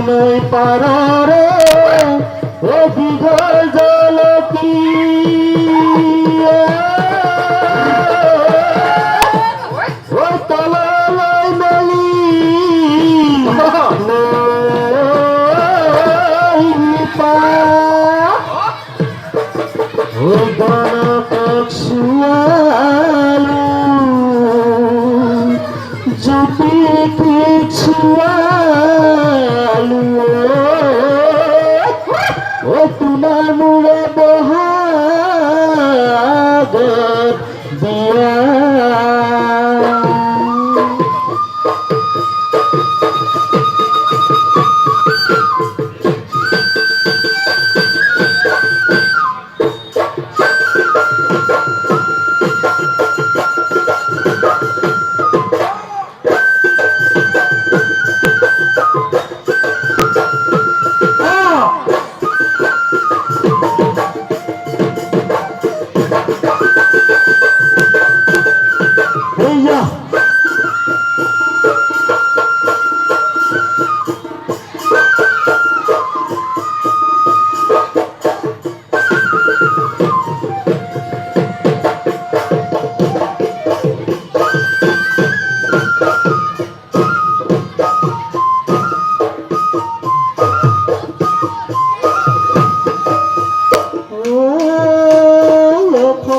নই পারে ও দিঘল জলকি ও তলালয় মেলি পা ও গণকক শুয়ালু জুটি ছুয়ালু ও তোমার মুড়ে বহাগ দিয়া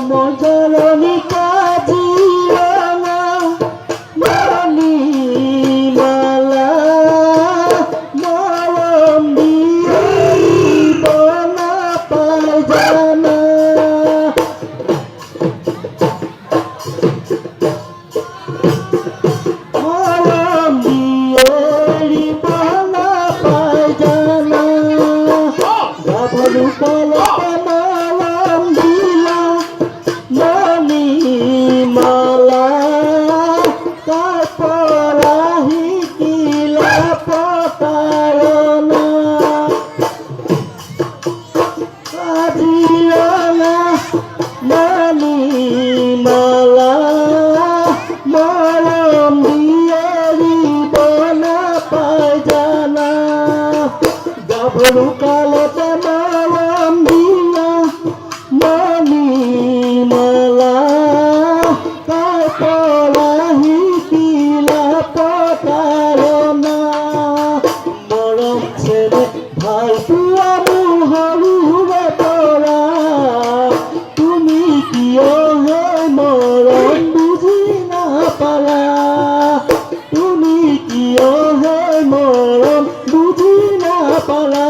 মজলনি কাজিরানা মানি মালা মরম দিয়ে বনা পায়জানা মরম দিয়ে বনা পায়জানা গাভরু কলকা মালা তারপরাহি কিলা পতারনা কাজিরানা মানি মালা মরম দিয়ারি বনা পায়জানা গাভরু কালতে মরম দিয়া মানি মালা তারপরাহি কিলা পতারনা মরম ছেলে ভাই পুয়া মুহরুরে তোরা তুমি কিয় হে মরম বুঝি না পালা তুমি কিয় হে মরম বুঝি না পালা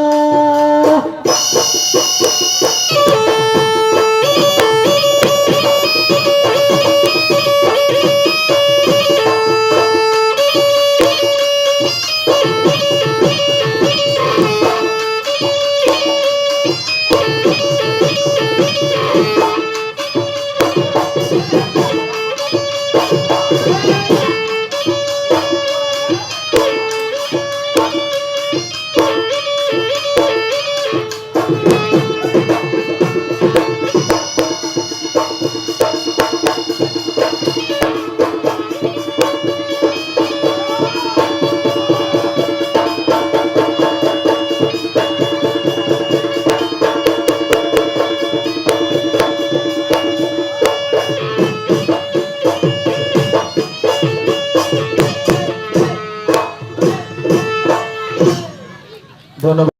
ধন্যবাদ।